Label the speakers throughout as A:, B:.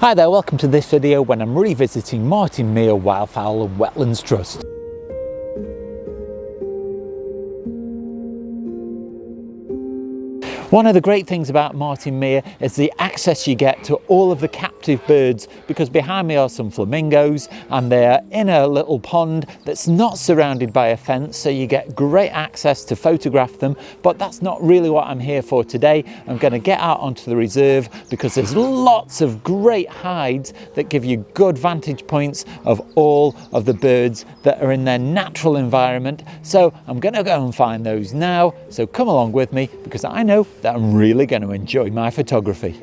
A: Hi there, welcome to this video when I'm revisiting Martin Mere Wildfowl and Wetlands Trust. One of the great things about Martin Mere is the access you get to all of the captive birds, because behind me are some flamingos and they're in a little pond that's not surrounded by a fence, so you get great access to photograph them. But that's not really what I'm here for today. I'm going to get out onto the reserve because there's lots of great hides that give you good vantage points of all of the birds that are in their natural environment. So I'm going to go and find those now, so come along with me because I know that I'm really going to enjoy my photography.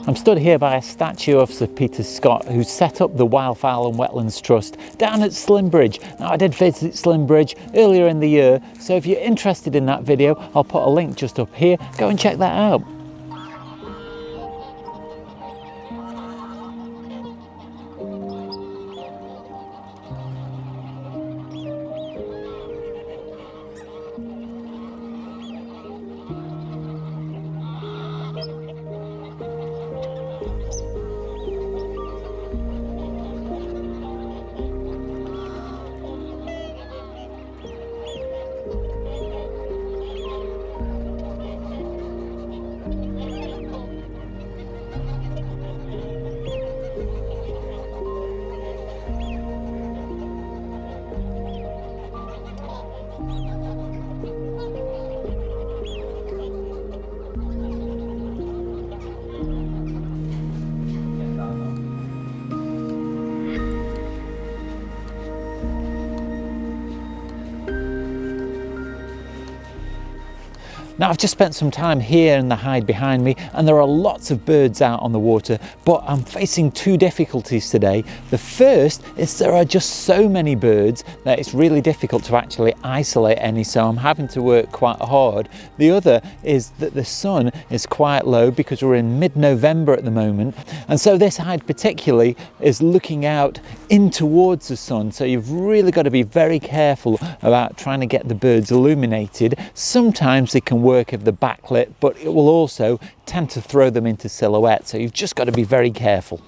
A: I'm stood here by a statue of Sir Peter Scott, who set up the Wildfowl and Wetlands Trust down at Slimbridge. Now, I did visit Slimbridge earlier in the year, so if you're interested in that video, I'll put a link just up here. Go and check that out. Now, I've just spent some time here in the hide behind me and there are lots of birds out on the water, but I'm facing two difficulties today. The first is there are just so many birds that it's really difficult to actually isolate any, so I'm having to work quite hard. The other is that the sun is quite low because we're in mid-November at the moment, and so this hide particularly is looking out in towards the sun, so you've really got to be very careful about trying to get the birds illuminated. Sometimes they can work if they're backlit, but it will also tend to throw them into silhouette, so you've just got to be very careful.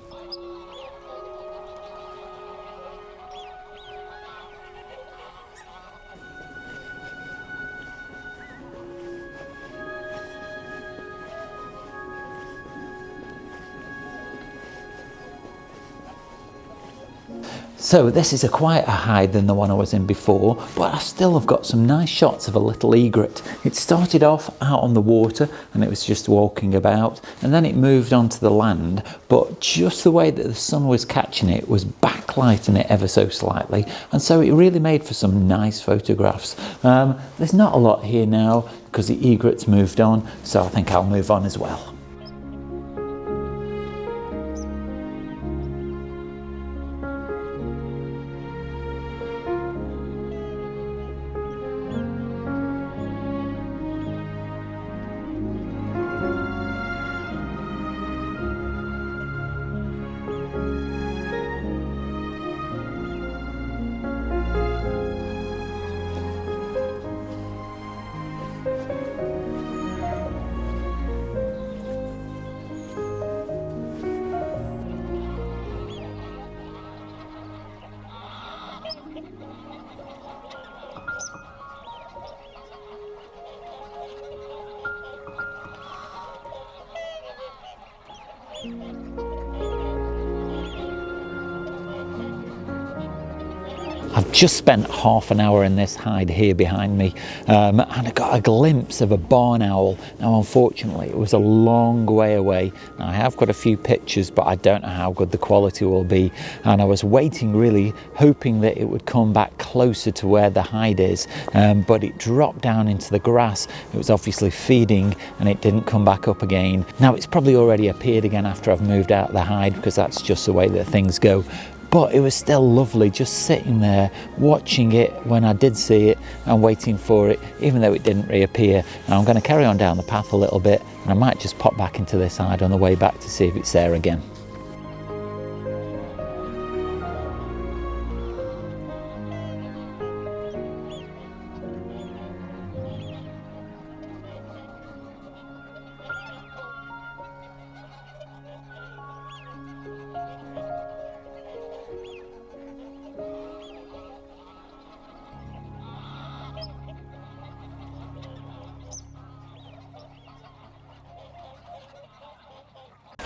A: So this is a quieter hide than the one I was in before, but I still have got some nice shots of a little egret. It started off out on the water and it was just walking about, and then it moved onto the land, but just the way that the sun was catching it was backlighting it ever so slightly, and so it really made for some nice photographs. There's not a lot here now because the egret's moved on, so I think I'll move on as well. I've just spent half an hour in this hide here behind me, and I got a glimpse of a barn owl. Now unfortunately it was a long way away. Now, I have got a few pictures, but I don't know how good the quality will be, and I was waiting, really hoping that it would come back closer to where the hide is, but it dropped down into the grass. It was obviously feeding and it didn't come back up again. Now it's probably already appeared again after I've moved out of the hide, because that's just the way that things go. But it was still lovely just sitting there watching it when I did see it and waiting for it, even though it didn't reappear. Now I'm going to carry on down the path a little bit, and I might just pop back into this hide on the way back to see if it's there again.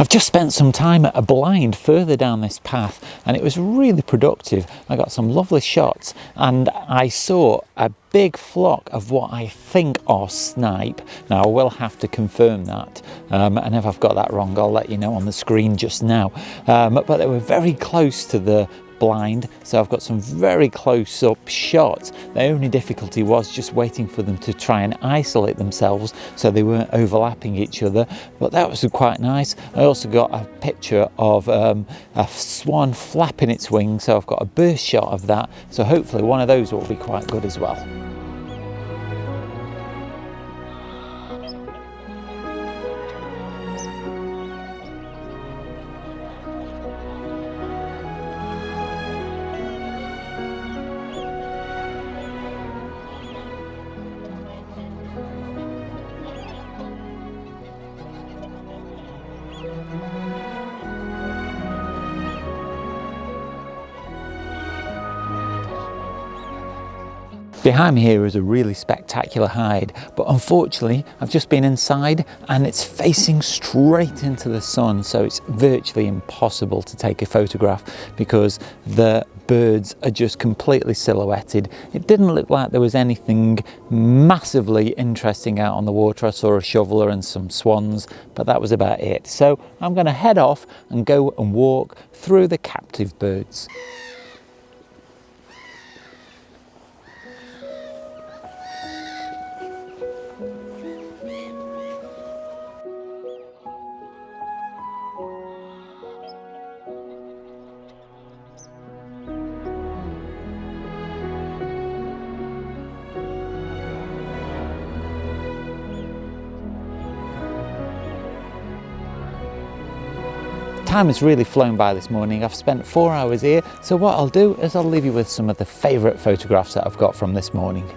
A: I've just spent some time at a blind further down this path, and it was really productive. I got some lovely shots, and I saw a big flock of what I think are snipe. Now I will have to confirm that, and if I've got that wrong I'll let you know on the screen just now, but they were very close to the blind, so I've got some very close up shots. The only difficulty was just waiting for them to try and isolate themselves so they weren't overlapping each other, but that was quite nice. I also got a picture of a swan flapping its wings, so I've got a burst shot of that, so hopefully one of those will be quite good as well. Behind me here is a really spectacular hide, but unfortunately I've just been inside and it's facing straight into the sun, so it's virtually impossible to take a photograph because the birds are just completely silhouetted. It didn't look like there was anything massively interesting out on the water. I saw a shoveler and some swans, but that was about it. So I'm going to head off and go and walk through the captive birds. Time has really flown by this morning. I've spent 4 hours here, so what I'll do is I'll leave you with some of the favourite photographs that I've got from this morning.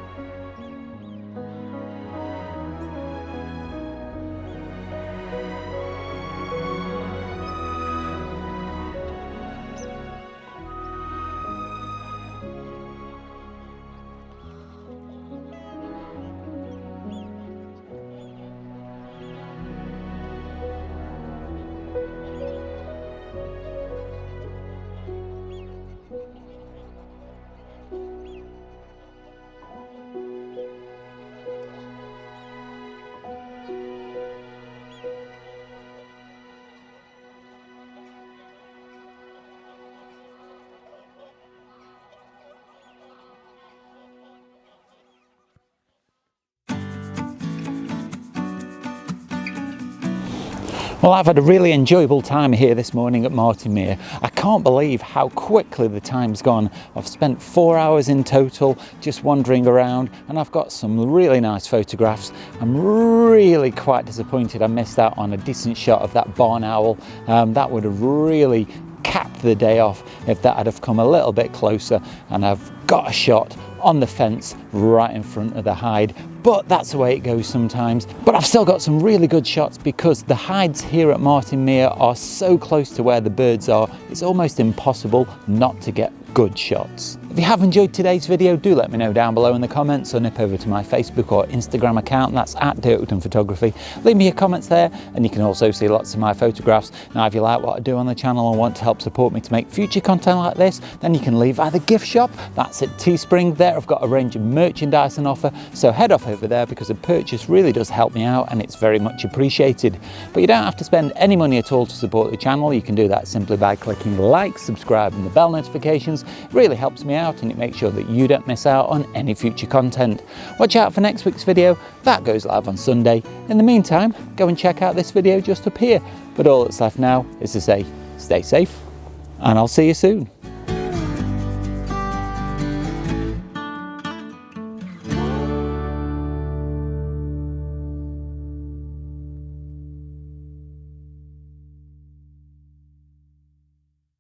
A: Well, I've had a really enjoyable time here this morning at Martin Mere. I can't believe how quickly the time's gone. I've spent 4 hours in total just wandering around, and I've got some really nice photographs. I'm really quite disappointed I missed out on a decent shot of that barn owl. That would have really capped the day off if that had have come a little bit closer, and I've got a shot on the fence right in front of the hide. but that's the way it goes sometimes. But I've still got some really good shots because the hides here at Martin Mere are so close to where the birds are, it's almost impossible not to get good shots. If you have enjoyed today's video, do let me know down below in the comments, or nip over to my Facebook or Instagram account, that's at doakdenphotography. Leave me your comments there, and you can also see lots of my photographs. Now if you like what I do on the channel and want to help support me to make future content like this, then you can leave either gift shop, that's at Teespring. There I've got a range of merchandise on offer, so head off over there because a purchase really does help me out and it's very much appreciated. But you don't have to spend any money at all to support the channel. You can do that simply by clicking like, subscribe and the bell notifications. It really helps me out and it makes sure that you don't miss out on any future content. Watch out for next week's video, that goes live on Sunday. In the meantime, go and check out this video just up here. But all that's left now is to say, stay safe and I'll see you soon.